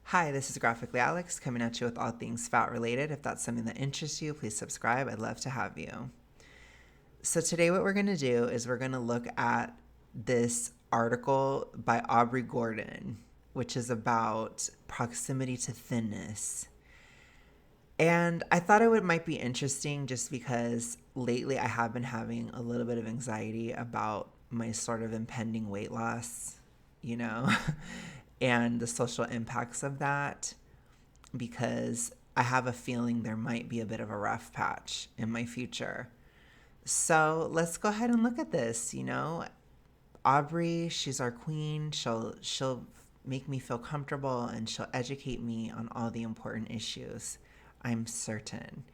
Hi, this is Graphically Alex coming at you with all things fat related. If that's something that interests you, please subscribe. I'd love to have you. So, today, what we're going to do is we're going to look at this article by Aubrey Gordon, which is about proximity to thinness. And I thought might be interesting just because lately I have been having a little bit of anxiety about my sort of impending weight loss, you know, and the social impacts of that, because I have a feeling there might be a bit of a rough patch in my future. So let's go ahead and look at this. Aubrey, she's our queen. She'll make me feel comfortable and she'll educate me on all the important issues. I'm certain.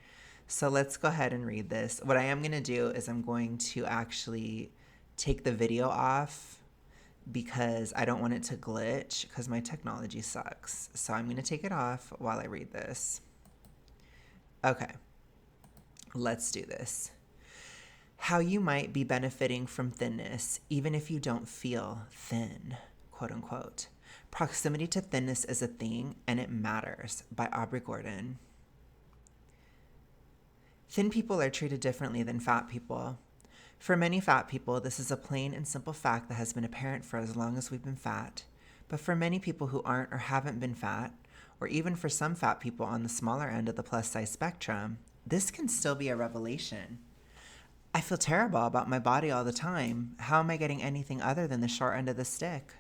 So let's go ahead and read this. What I am going to do is I'm going to actually take the video off because I don't want it to glitch because my technology sucks. So I'm going to take it off while I read this. Okay, let's do this. How you might be benefiting from thinness, even if you don't feel thin, quote unquote. Proximity to thinness is a thing and it matters, by Aubrey Gordon. Thin people are treated differently than fat people. For many fat people, this is a plain and simple fact that has been apparent for as long as we've been fat. But for many people who aren't or haven't been fat, or even for some fat people on the smaller end of the plus size spectrum, this can still be a revelation. I feel terrible about my body all the time. How am I getting anything other than the short end of the stick?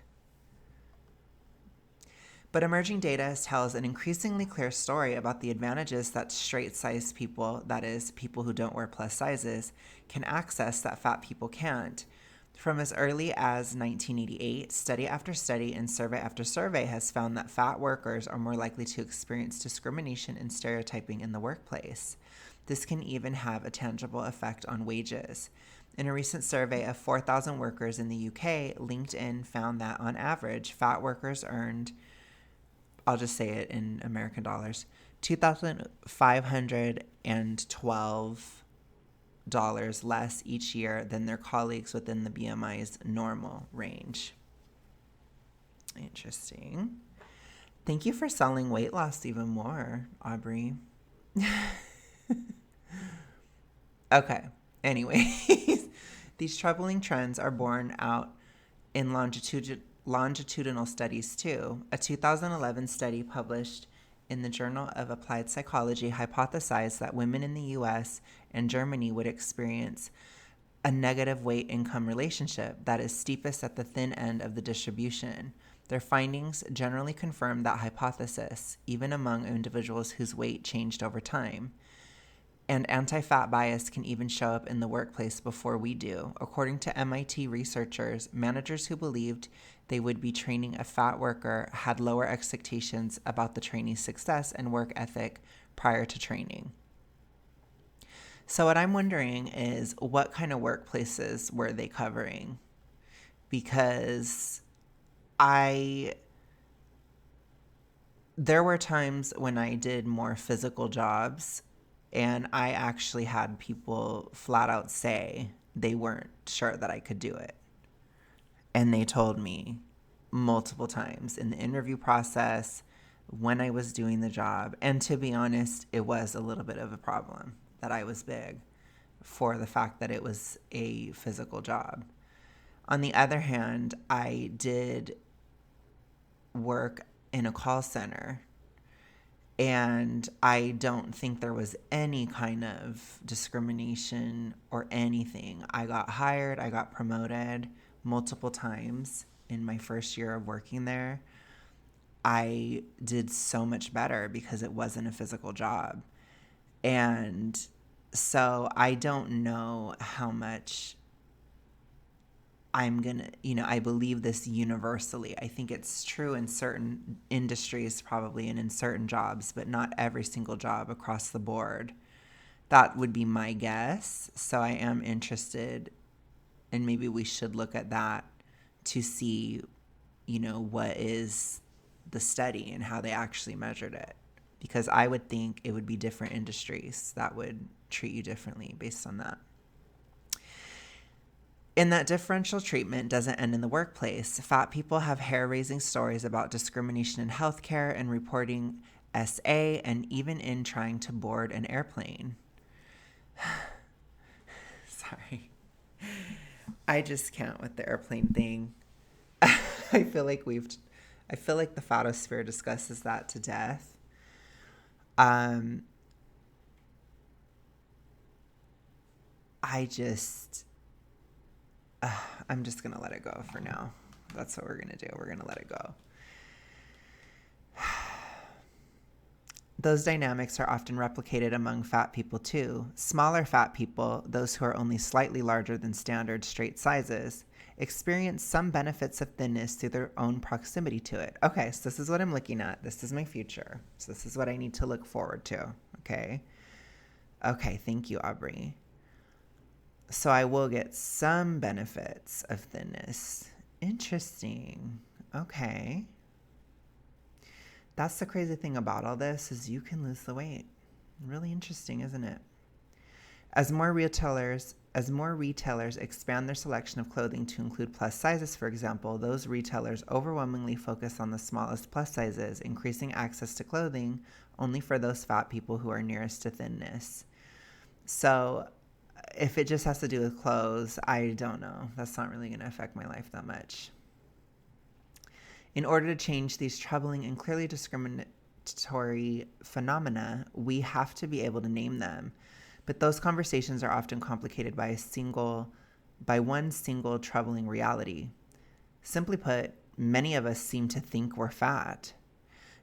But emerging data tells an increasingly clear story about the advantages that straight-sized people, that is, people who don't wear plus sizes, can access that fat people can't. From as early as 1988, study after study and survey after survey has found that fat workers are more likely to experience discrimination and stereotyping in the workplace. This can even have a tangible effect on wages. In a recent survey of 4,000 workers in the UK, LinkedIn found that on average, fat workers earned, I'll just say it in American dollars, $2,512 less each year than their colleagues within the BMI's normal range. Interesting. Thank you for selling weight loss even more, Aubrey. Okay, anyways, these troubling trends are borne out in longitudinal studies too. A 2011 study published in the Journal of Applied Psychology hypothesized that women in the US and Germany would experience a negative weight income relationship that is steepest at the thin end of the distribution. Their findings generally confirmed that hypothesis, even among individuals whose weight changed over time. And anti-fat bias can even show up in the workplace before we do. According to MIT researchers, managers who believed they would be training a fat worker had lower expectations about the trainee's success and work ethic prior to training. So what I'm wondering is, what kind of workplaces were they covering? Because there were times when I did more physical jobs and I actually had people flat out say they weren't sure that I could do it. And they told me multiple times in the interview process, when I was doing the job. And to be honest, it was a little bit of a problem that I was big for the fact that it was a physical job. On the other hand, I did work in a call center, and I don't think there was any kind of discrimination or anything. I got hired, I got promoted multiple times in my first year of working there. I did so much better because it wasn't a physical job. And so I don't know how much I'm going to, I believe this universally. I think it's true in certain industries probably and in certain jobs, but not every single job across the board. That would be my guess. So I am interested, and maybe we should look at that to see, what is the study and how they actually measured it. Because I would think it would be different industries that would treat you differently based on that. In that differential treatment doesn't end in the workplace. Fat people have hair-raising stories about discrimination in healthcare and reporting SA, and even in trying to board an airplane. Sorry. I just can't with the airplane thing. I feel like the photosphere discusses that to death. I just I'm just going to let it go for now. That's what we're going to do. We're going to let it go. Those dynamics are often replicated among fat people too. Smaller fat people, those who are only slightly larger than standard straight sizes, experience some benefits of thinness through their own proximity to it. Okay, so this is what I'm looking at. This is my future. So this is what I need to look forward to. Okay. Okay, thank you, Aubrey. So I will get some benefits of thinness. Interesting. Okay. That's the crazy thing about all this is you can lose the weight. Really interesting, isn't it? As more retailers expand their selection of clothing to include plus sizes, for example, those retailers overwhelmingly focus on the smallest plus sizes, increasing access to clothing only for those fat people who are nearest to thinness. So if it just has to do with clothes, I don't know. That's not really going to affect my life that much. In order to change these troubling and clearly discriminatory phenomena, we have to be able to name them. But those conversations are often complicated by one single troubling reality. Simply put, many of us seem to think we're fat.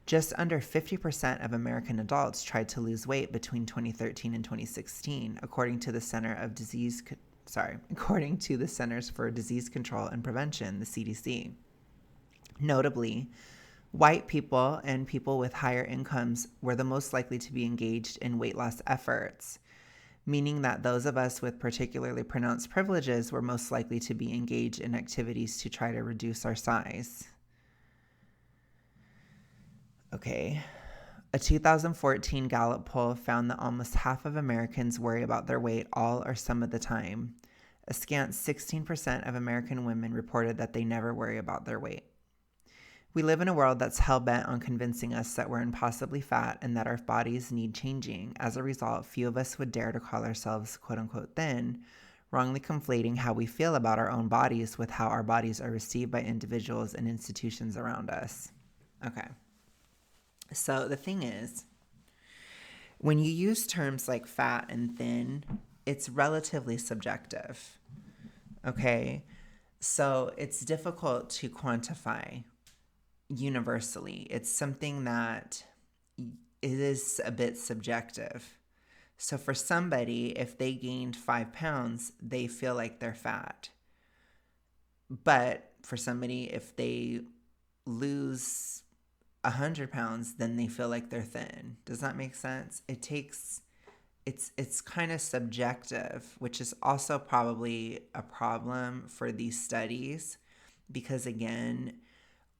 Just under 50% of American adults tried to lose weight between 2013 and 2016, according to the Centers for Disease Control and Prevention, the CDC. Notably, white people and people with higher incomes were the most likely to be engaged in weight loss efforts, meaning that those of us with particularly pronounced privileges were most likely to be engaged in activities to try to reduce our size. Okay. A 2014 Gallup poll found that almost half of Americans worry about their weight all or some of the time. A scant 16% of American women reported that they never worry about their weight. We live in a world that's hell-bent on convincing us that we're impossibly fat and that our bodies need changing. As a result, few of us would dare to call ourselves quote-unquote thin, wrongly conflating how we feel about our own bodies with how our bodies are received by individuals and institutions around us. Okay. So the thing is, when you use terms like fat and thin, it's relatively subjective. Okay? So it's difficult to quantify universally. It's something that it is a bit subjective. So for somebody, if they gained 5 pounds, they feel like they're fat. But for somebody, if they lose 100 pounds, then they feel like they're thin. Does that make sense? It's kind of subjective, which is also probably a problem for these studies because, again,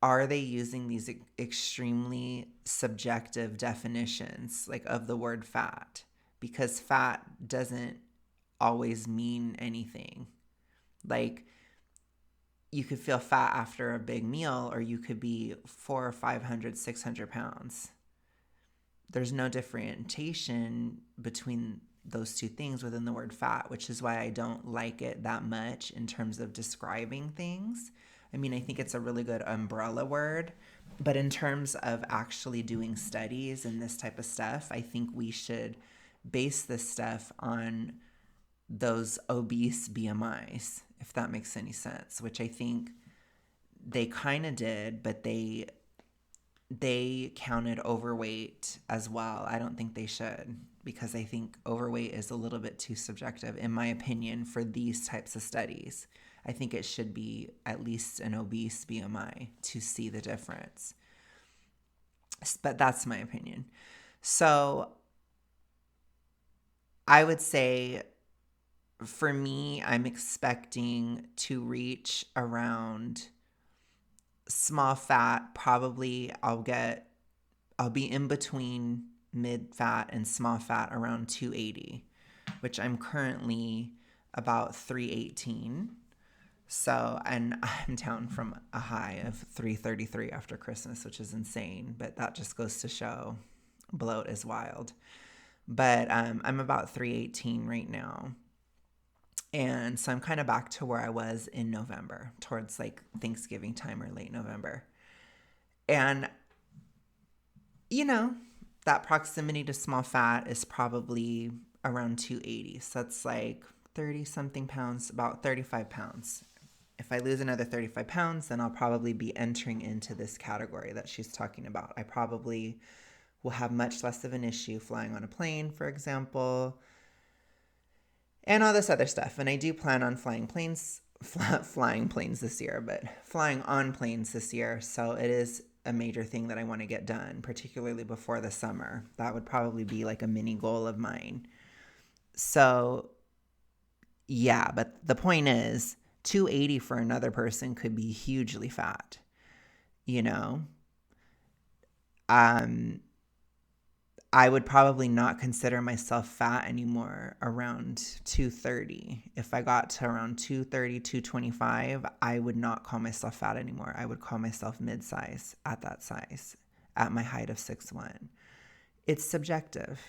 are they using these extremely subjective definitions like of the word fat? Because fat doesn't always mean anything. Like, you could feel fat after a big meal, or you could be 400 or 500, 600 pounds. There's no differentiation between those two things within the word fat, which is why I don't like it that much in terms of describing things. I mean, I think it's a really good umbrella word, but in terms of actually doing studies and this type of stuff, I think we should base this stuff on those obese BMIs, if that makes any sense, which I think they kind of did, but they counted overweight as well. I don't think they should, because I think overweight is a little bit too subjective, in my opinion, for these types of studies. I think it should be at least an obese BMI to see the difference. But that's my opinion. So I would say, for me, I'm expecting to reach around small fat. Probably I'll be in between mid fat and small fat around 280, which I'm currently about 318. So, and I'm down from a high of 333 after Christmas, which is insane, but that just goes to show bloat is wild. But I'm about 318 right now. And so I'm kind of back to where I was in November, towards like Thanksgiving time or late November. And, you know, that proximity to small fat is probably around 280. So that's like 30 something pounds, about 35 pounds. If I lose another 35 pounds, then I'll probably be entering into this category that she's talking about. I probably will have much less of an issue flying on a plane, for example, and all this other stuff. And I do plan on flying planes this year, but flying on planes this year. So it is a major thing that I want to get done, particularly before the summer. That would probably be like a mini goal of mine. So yeah, but the point is 280 for another person could be hugely fat, you know? I would probably not consider myself fat anymore around 230. If I got to around 230, 225, I would not call myself fat anymore. I would call myself mid-size at that size, at my height of 6'1". It's subjective.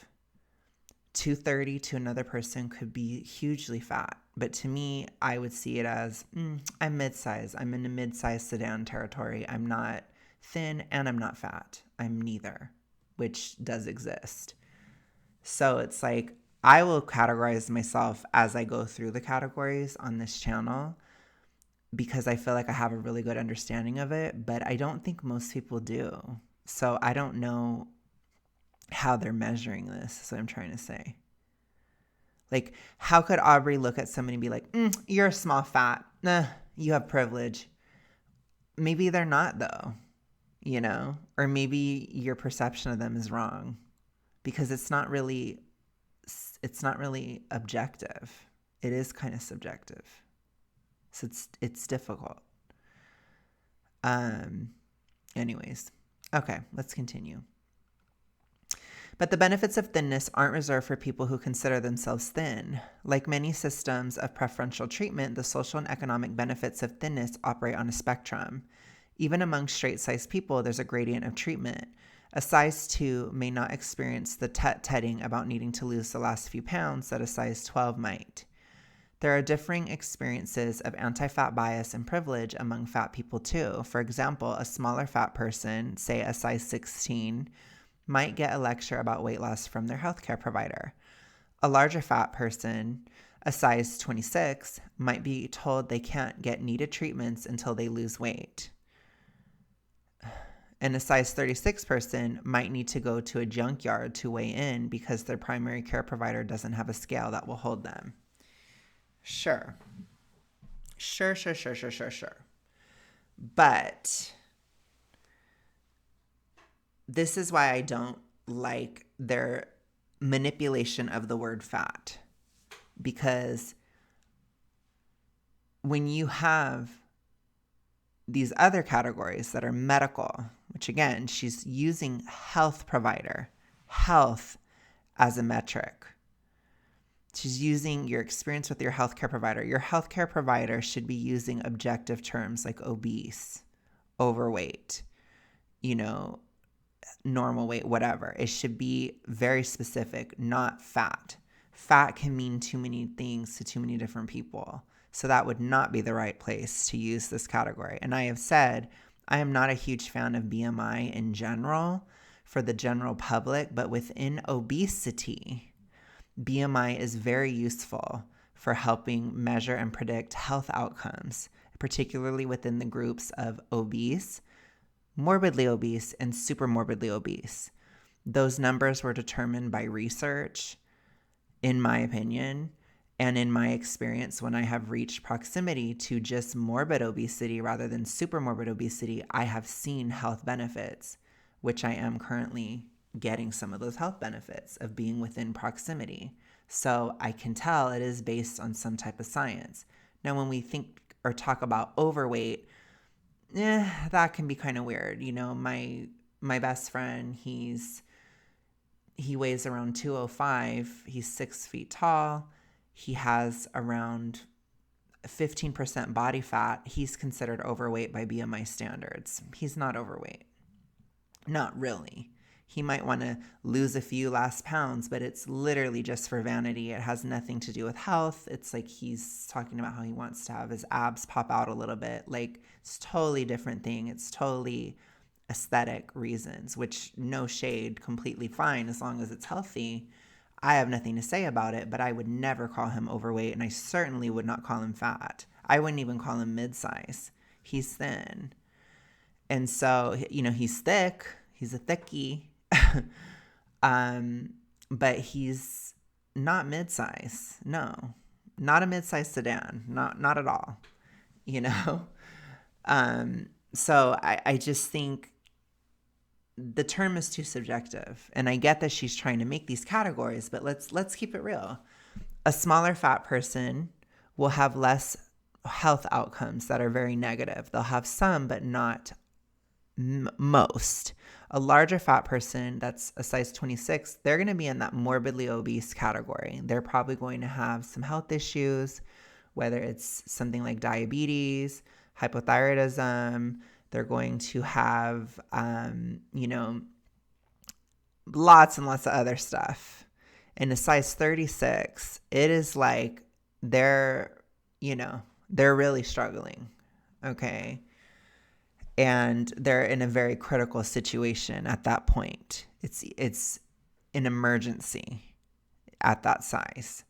230 to another person could be hugely fat. But to me, I would see it as, I'm mid-size. I'm in a mid-size sedan territory. I'm not thin and I'm not fat. I'm neither, which does exist. So it's like, I will categorize myself as I go through the categories on this channel because I feel like I have a really good understanding of it, but I don't think most people do. So I don't know how they're measuring this, is what I'm trying to say. Like, how could Aubrey look at somebody and be like, you're a small fat. Nah, you have privilege. Maybe they're not, though, you know? Or maybe your perception of them is wrong because it's not really objective. It is kind of subjective. So it's difficult. Anyways, okay, let's continue. But the benefits of thinness aren't reserved for people who consider themselves thin. Like many systems of preferential treatment, the social and economic benefits of thinness operate on a spectrum. Even among straight-sized people, there's a gradient of treatment. A size 2 may not experience the tet-tetting about needing to lose the last few pounds that a size 12 might. There are differing experiences of anti-fat bias and privilege among fat people too. For example, a smaller fat person, say a size 16, might get a lecture about weight loss from their healthcare provider. A larger fat person, a size 26, might be told they can't get needed treatments until they lose weight. And a size 36 person might need to go to a junkyard to weigh in because their primary care provider doesn't have a scale that will hold them. Sure. But this is why I don't like their manipulation of the word fat. Because when you have these other categories that are medical, which again, she's using health provider, health as a metric. She's using your experience with your healthcare provider. Your healthcare provider should be using objective terms like obese, overweight, normal weight, whatever. It should be very specific, not fat. Fat can mean too many things to too many different people. So that would not be the right place to use this category. And I have said, I am not a huge fan of BMI in general for the general public, but within obesity, BMI is very useful for helping measure and predict health outcomes, particularly within the groups of obese, morbidly obese, and super morbidly obese. Those numbers were determined by research, in my opinion, and in my experience when I have reached proximity to just morbid obesity rather than super morbid obesity, I have seen health benefits, which I am currently getting some of those health benefits of being within proximity. So I can tell it is based on some type of science. Now, when we think or talk about overweight, that can be kind of weird. My best friend, he weighs around 205. He's 6 feet tall. He has around 15% body fat, he's considered overweight by BMI standards. He's not overweight. Not really. He might want to lose a few last pounds, but it's literally just for vanity. It has nothing to do with health. It's like he's talking about how he wants to have his abs pop out a little bit. Like, it's totally different thing. It's totally aesthetic reasons, which no shade, completely fine as long as it's healthy. I have nothing to say about it, but I would never call him overweight, and I certainly would not call him fat. I wouldn't even call him mid-size. He's thin. And so, he's thick. He's a thickie. But he's not mid-size. No, not a mid-size sedan. Not at all, So I just think the term is too subjective. And I get that she's trying to make these categories, but let's keep it real. A smaller fat person will have less health outcomes that are very negative. They'll have some, but not most. A larger fat person that's a size 26, they're going to be in that morbidly obese category. They're probably going to have some health issues, whether it's something like diabetes, hypothyroidism. They're going to have, lots and lots of other stuff. And a size 36, it is like they're really struggling. Okay. And they're in a very critical situation at that point. It's an emergency at that size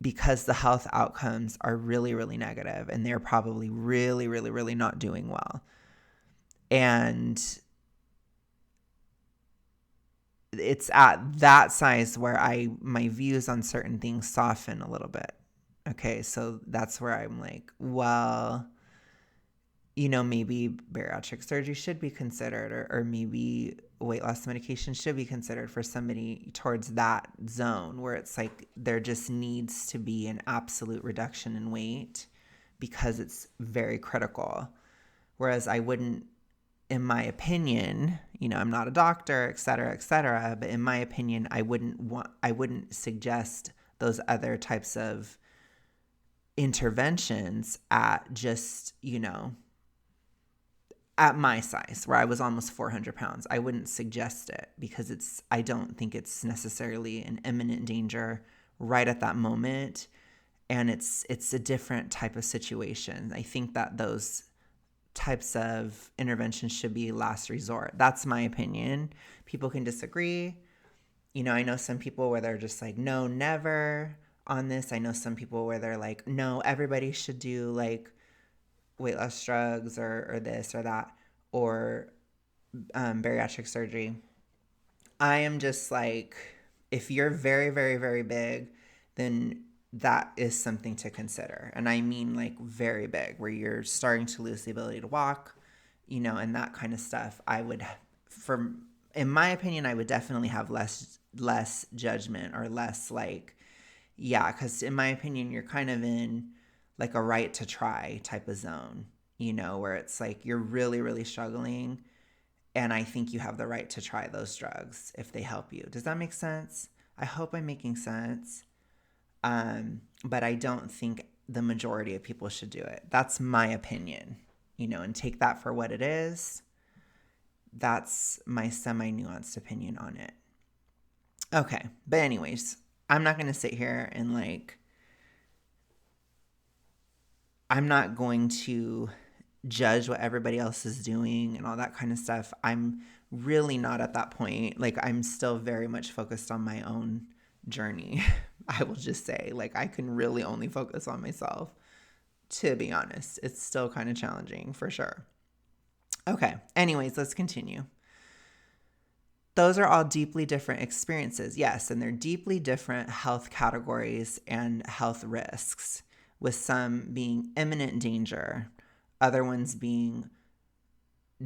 because the health outcomes are really, really negative, and they're probably really, really, really not doing well. And it's at that size where my views on certain things soften a little bit. Okay, so that's where I'm like, well, maybe bariatric surgery should be considered, or maybe weight loss medication should be considered for somebody towards that zone where it's like there just needs to be an absolute reduction in weight because it's very critical. Whereas I wouldn't, in my opinion, I'm not a doctor, et cetera, but in my opinion, I wouldn't suggest those other types of interventions at just, at my size, where I was almost 400 pounds. I wouldn't suggest it because I don't think it's necessarily an imminent danger right at that moment. And it's a different type of situation. I think that those types of interventions should be last resort. That's my opinion. People can disagree. I know some people where they're just like, no, never on this. I know some people where they're like, no, everybody should do like weight loss drugs or this or that, or bariatric surgery. I am just like, if you're very, very, very big, then that is something to consider. And I mean like very big, where you're starting to lose the ability to walk, and that kind of stuff. In my opinion, I would definitely have less judgment or less because in my opinion, you're kind of in like a right to try type of zone, where it's like you're really, really struggling. And I think you have the right to try those drugs if they help you. Does that make sense? I hope I'm making sense. But I don't think the majority of people should do it. That's my opinion, and take that for what it is. That's my semi-nuanced opinion on it. Okay. But anyways, I'm not going to sit here and I'm not going to judge what everybody else is doing and all that kind of stuff. I'm really not at that point. I'm still very much focused on my own journey. I will just say, I can really only focus on myself, to be honest. It's still kind of challenging for sure. Okay. Anyways, let's continue. Those are all deeply different experiences. Yes. And they're deeply different health categories and health risks, with some being imminent danger, other ones being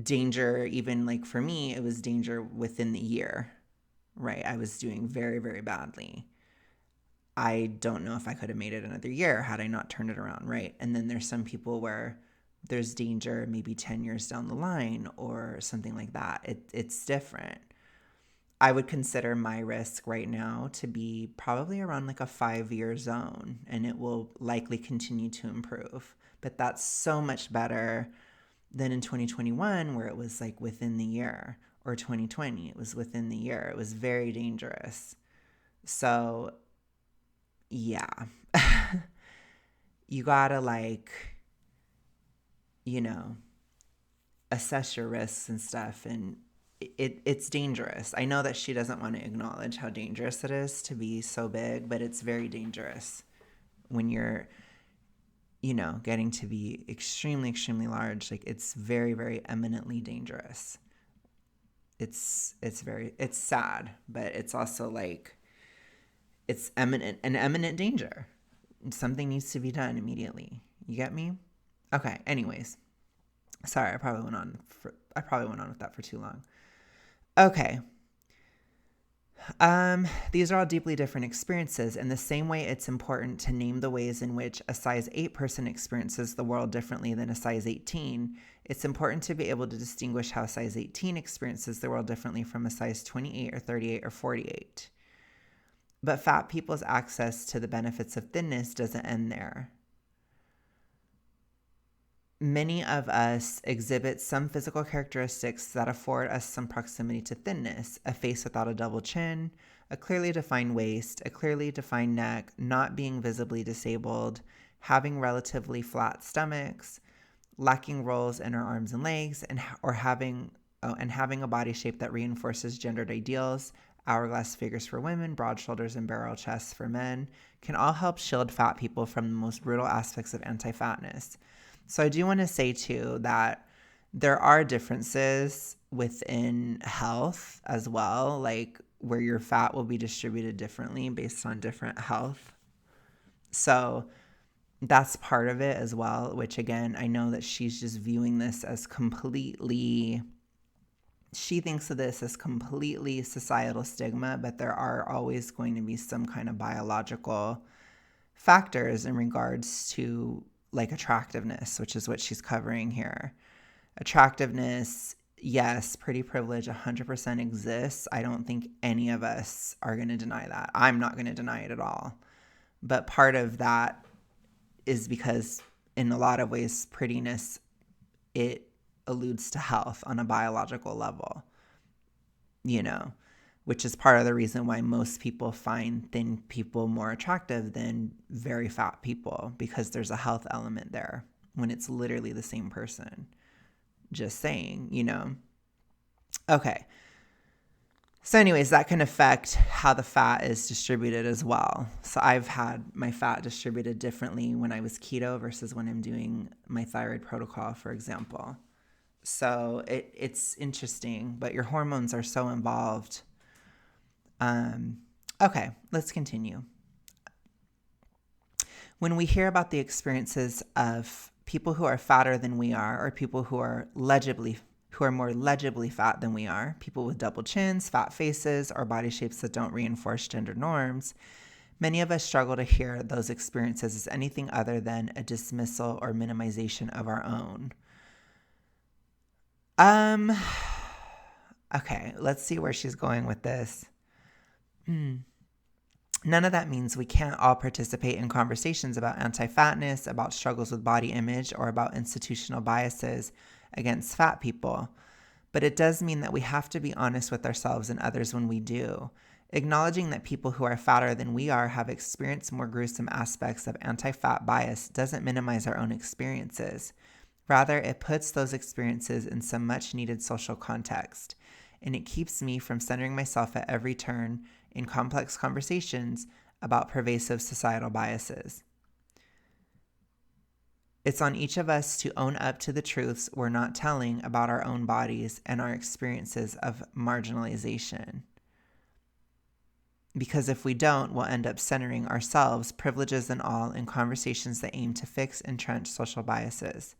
danger, even for me, it was danger within the year, right? I was doing very, very badly. I don't know if I could have made it another year had I not turned it around, right? And then there's some people where there's danger maybe 10 years down the line or something like that. It's different. I would consider my risk right now to be probably around like a 5-year zone, and it will likely continue to improve. But that's so much better than in 2021, where it was like within the year, or 2020, it was within the year. It was very dangerous. So, yeah, you gotta like, you know, assess your risks and stuff. And it's dangerous. I know that she doesn't want to acknowledge how dangerous it is to be so big, but it's very dangerous when you're, getting to be extremely, extremely large. Like, it's very, very eminently dangerous. It's sad, but it's also like, it's an eminent danger. Something needs to be done immediately. You get me? Okay. Anyways, sorry, I probably went on with that for too long. Okay. These are all deeply different experiences. In the same way, it's important to name the ways in which a size 8 person experiences the world differently than a size 18. It's important to be able to distinguish how size 18 experiences the world differently from a size 28 or 38 or 48. But fat people's access to the benefits of thinness doesn't end there. Many of us exhibit some physical characteristics that afford us some proximity to thinness: a face without a double chin, a clearly defined waist, a clearly defined neck, not being visibly disabled, having relatively flat stomachs, lacking rolls in our arms and legs, and having a body shape that reinforces gendered ideals. Hourglass figures for women, broad shoulders and barrel chests for men can all help shield fat people from the most brutal aspects of anti-fatness. So I do want to say, too, that there are differences within health as well, like where your fat will be distributed differently based on different health. So that's part of it as well, which, again, I know that she's just viewing this as completely, she thinks of this as completely societal stigma, but there are always going to be some kind of biological factors in regards to like attractiveness, which is what she's covering here. Attractiveness, yes, pretty privilege 100% exists. I don't think any of us are going to deny that. I'm not going to deny it at all. But part of that is because in a lot of ways, prettiness, it alludes to health on a biological level, which is part of the reason why most people find thin people more attractive than very fat people, because there's a health element there when it's literally the same person. Just saying, Okay. So anyways, that can affect how the fat is distributed as well. So I've had my fat distributed differently when I was keto versus when I'm doing my thyroid protocol, for example. So it's interesting, but your hormones are so involved. Okay, let's continue. When we hear about the experiences of people who are fatter than we are, or people who are more legibly fat than we are, people with double chins, fat faces, or body shapes that don't reinforce gender norms, many of us struggle to hear those experiences as anything other than a dismissal or minimization of our own. Okay, let's see where she's going with this. None of that means we can't all participate in conversations about anti-fatness, about struggles with body image, or about institutional biases against fat people. But it does mean that we have to be honest with ourselves and others when we do. Acknowledging that people who are fatter than we are have experienced more gruesome aspects of anti-fat bias doesn't minimize our own experiences. Rather, it puts those experiences in some much-needed social context, and it keeps me from centering myself at every turn in complex conversations about pervasive societal biases. It's on each of us to own up to the truths we're not telling about our own bodies and our experiences of marginalization. Because if we don't, we'll end up centering ourselves, privileges and all, in conversations that aim to fix entrenched social biases.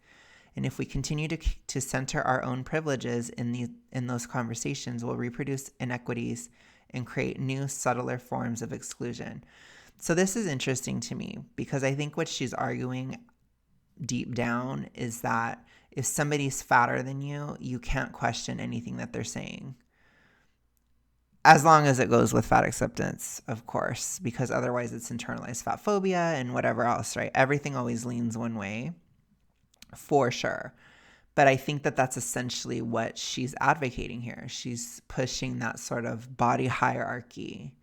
And if we continue to center our own privileges in those conversations, we'll reproduce inequities and create new, subtler forms of exclusion. So this is interesting to me, because I think what she's arguing deep down is that if somebody's fatter than you, you can't question anything that they're saying. As long as it goes with fat acceptance, of course, because otherwise it's internalized fat phobia and whatever else, right? Everything always leans one way, for sure. But I think that that's essentially what she's advocating here. She's pushing that sort of body hierarchy.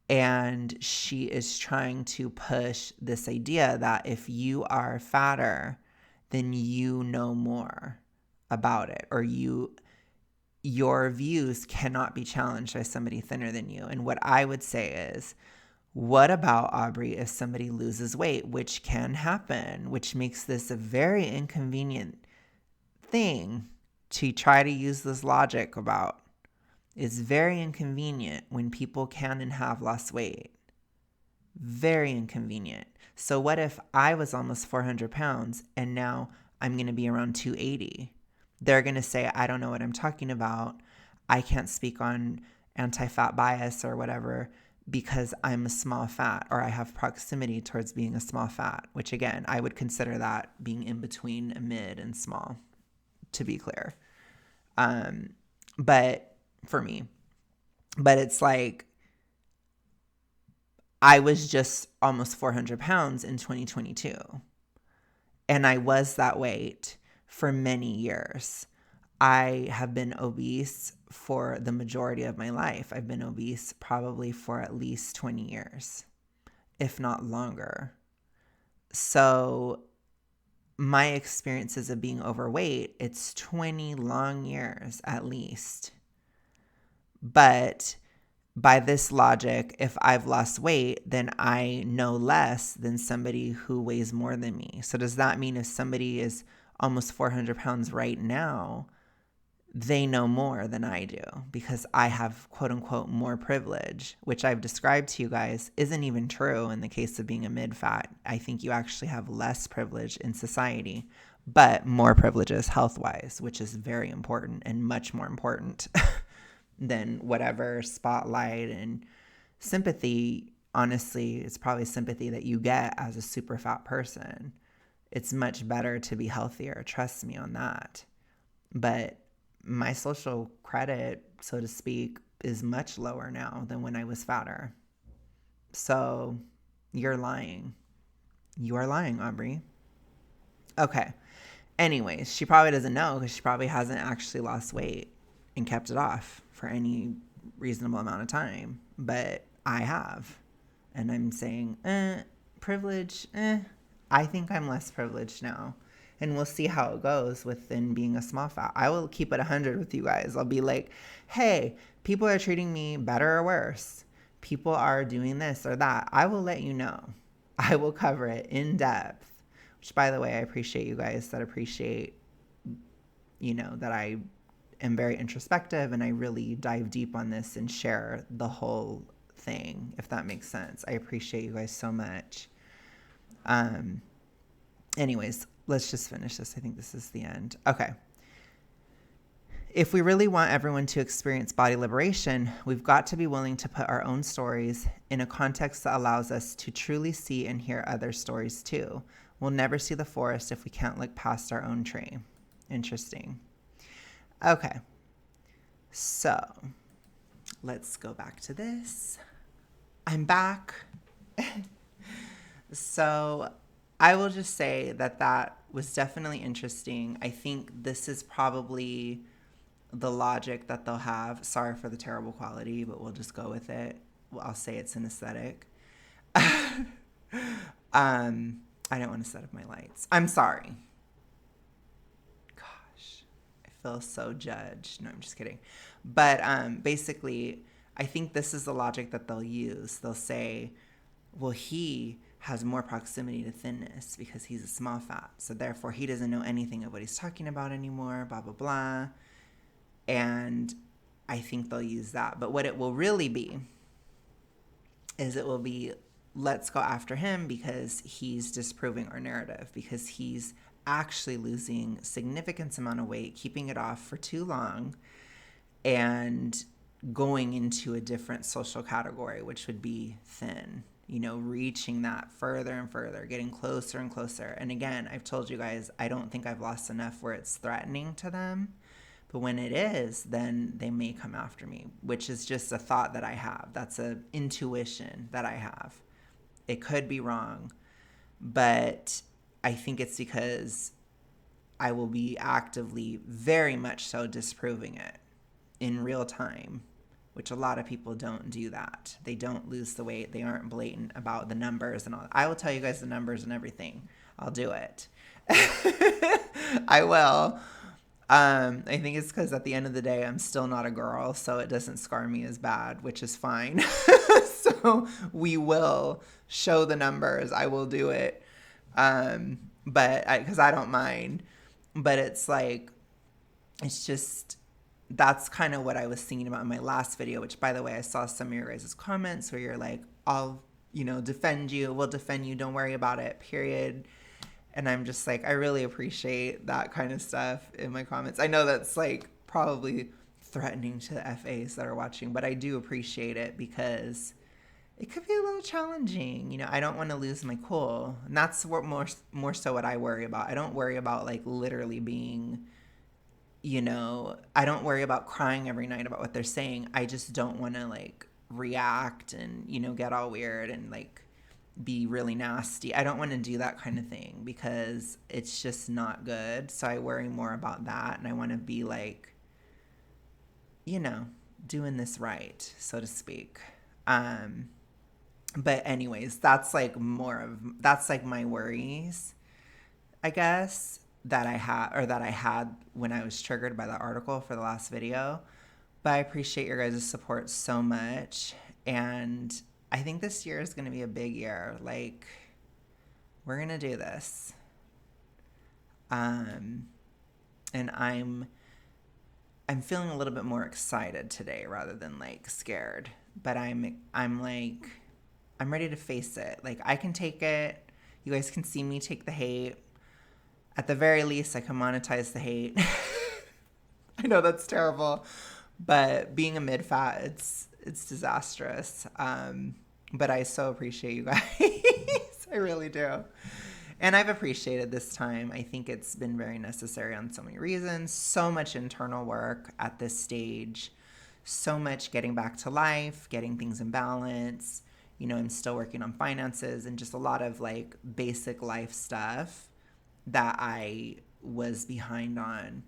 And she is trying to push this idea that if you are fatter, then you know more about it, or your views cannot be challenged by somebody thinner than you. And what I would say is, what about, Aubrey, if somebody loses weight, which can happen, which makes this a very inconvenient thing to try to use this logic about? It's very inconvenient when people can and have lost weight. Very inconvenient. So what if I was almost 400 pounds and now I'm going to be around 280? They're going to say, I don't know what I'm talking about. I can't speak on anti-fat bias or whatever because I'm a small fat, or I have proximity towards being a small fat, which again, I would consider that being in between a mid and small, to be clear. But for me, but it's like, I was just almost 400 pounds in 2022. And I was that weight for many years. I have been obese for the majority of my life. I've been obese probably for at least 20 years, if not longer. So my experiences of being overweight, it's 20 long years at least. But by this logic, if I've lost weight, then I know less than somebody who weighs more than me. So does that mean if somebody is almost 400 pounds right now, they know more than I do because I have, quote unquote, more privilege, which I've described to you guys isn't even true in the case of being a mid-fat. I think you actually have less privilege in society, but more privileges health-wise, which is very important and much more important than whatever spotlight and sympathy. Honestly, it's probably sympathy that you get as a super fat person. It's much better to be healthier. Trust me on that. But my social credit, so to speak, is much lower now than when I was fatter. So you're lying. You are lying, Aubrey. Okay. Anyways, she probably doesn't know because she probably hasn't actually lost weight and kept it off for any reasonable amount of time. But I have. And I'm saying, privilege, I think I'm less privileged now. And we'll see how it goes within being a small fat. I will keep it 100 with you guys. I'll be like, hey, people are treating me better or worse. People are doing this or that. I will let you know. I will cover it in depth. Which, by the way, I appreciate you guys that appreciate, that I am very introspective and I really dive deep on this and share the whole thing, if that makes sense. I appreciate you guys so much. Anyways, let's just finish this. I think this is the end. Okay. If we really want everyone to experience body liberation, we've got to be willing to put our own stories in a context that allows us to truly see and hear other stories too. We'll never see the forest if we can't look past our own tree. Interesting. Okay. So let's go back to this. I'm back. So I will just say that was definitely interesting. I think this is probably the logic that they'll have. Sorry for the terrible quality, but we'll just go with it. Well, I'll say it's an aesthetic. I don't want to set up my lights. I'm sorry. Gosh, I feel so judged. No, I'm just kidding. But basically, I think this is the logic that they'll use. They'll say, well, he has more proximity to thinness because he's a small fat. So therefore, he doesn't know anything of what he's talking about anymore, blah, blah, blah. And I think they'll use that. But what it will really be is it will be, let's go after him because he's disproving our narrative, because he's actually losing significant amount of weight, keeping it off for too long, and going into a different social category, which would be thin, reaching that further and further, getting closer and closer. And again, I've told you guys, I don't think I've lost enough where it's threatening to them, But when it is, then they may come after me, which is just a thought that I have. That's an intuition that I have. It could be wrong, but I think it's because I will be actively, very much so, disproving it in real time, which a lot of people don't do that. They don't lose the weight. They aren't blatant about the numbers and all. I will tell you guys the numbers and everything. I'll do it. I will. I think it's because at the end of the day, I'm still not a girl, so it doesn't scar me as bad, which is fine. So we will show the numbers. I will do it. But because I don't mind. But it's like, it's just, that's kind of what I was thinking about in my last video, which, by the way, I saw some of your guys' comments where you're like, I'll, defend you. We'll defend you. Don't worry about it, period. And I'm just like, I really appreciate that kind of stuff in my comments. I know that's like probably threatening to the FAs that are watching, but I do appreciate it because it could be a little challenging. I don't want to lose my cool. And that's what more so what I worry about. I don't worry about like literally being, I don't worry about crying every night about what they're saying. I just don't want to like react and, get all weird and like be really nasty. I don't want to do that kind of thing because it's just not good. So I worry more about that. And I want to be like, doing this right, so to speak. But anyways, that's like my worries, I guess, that I had when I was triggered by that article for the last video. But I appreciate your guys' support so much. And I think this year is going to be a big year. Like, we're going to do this. And I'm feeling a little bit more excited today rather than like scared. But I'm ready to face it. Like, I can take it. You guys can see me take the hate. At the very least, I can monetize the hate. I know that's terrible, but being a mid-fat, it's disastrous. But I so appreciate you guys. I really do. And I've appreciated this time. I think it's been very necessary on so many reasons. So much internal work at this stage. So much getting back to life, getting things in balance. I'm still working on finances and just a lot of like basic life stuff that I was behind on.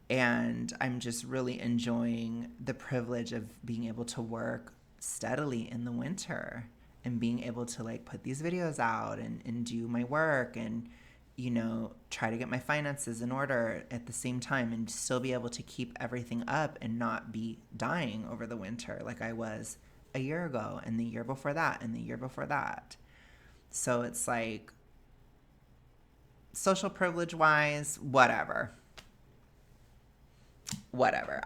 And I'm just really enjoying the privilege of being able to work steadily in the winter and being able to like put these videos out and do my work and, try to get my finances in order at the same time and still be able to keep everything up and not be dying over the winter like I was a year ago and the year before that and the year before that. So it's like, social privilege wise, whatever.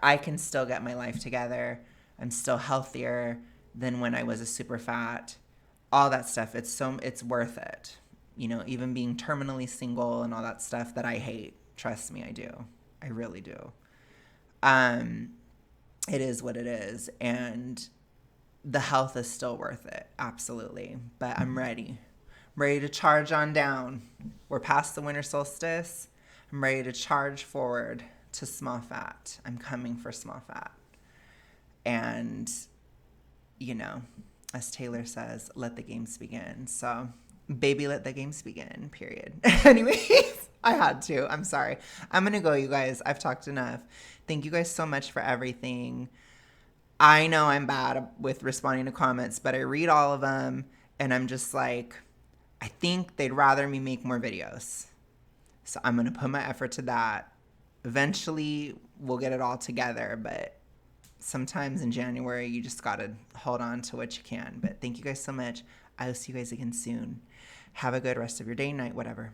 I can still get my life together. I'm still healthier than when I was a super fat. All that stuff, it's worth it. Even being terminally single and all that stuff that I hate. Trust me, I do. I really do. It is what it is. And the health is still worth it. Absolutely. But I'm ready. Ready to charge on down. We're past the winter solstice. I'm ready to charge forward to small fat. I'm coming for small fat. And, as Taylor says, let the games begin. So, baby, let the games begin, period. Anyways, I had to. I'm sorry. I'm going to go, you guys. I've talked enough. Thank you guys so much for everything. I know I'm bad with responding to comments, but I read all of them, and I'm just like, I think they'd rather me make more videos. So I'm going to put my effort to that. Eventually, we'll get it all together, but sometimes in January, you just got to hold on to what you can. But thank you guys so much. I will see you guys again soon. Have a good rest of your day, night, whatever.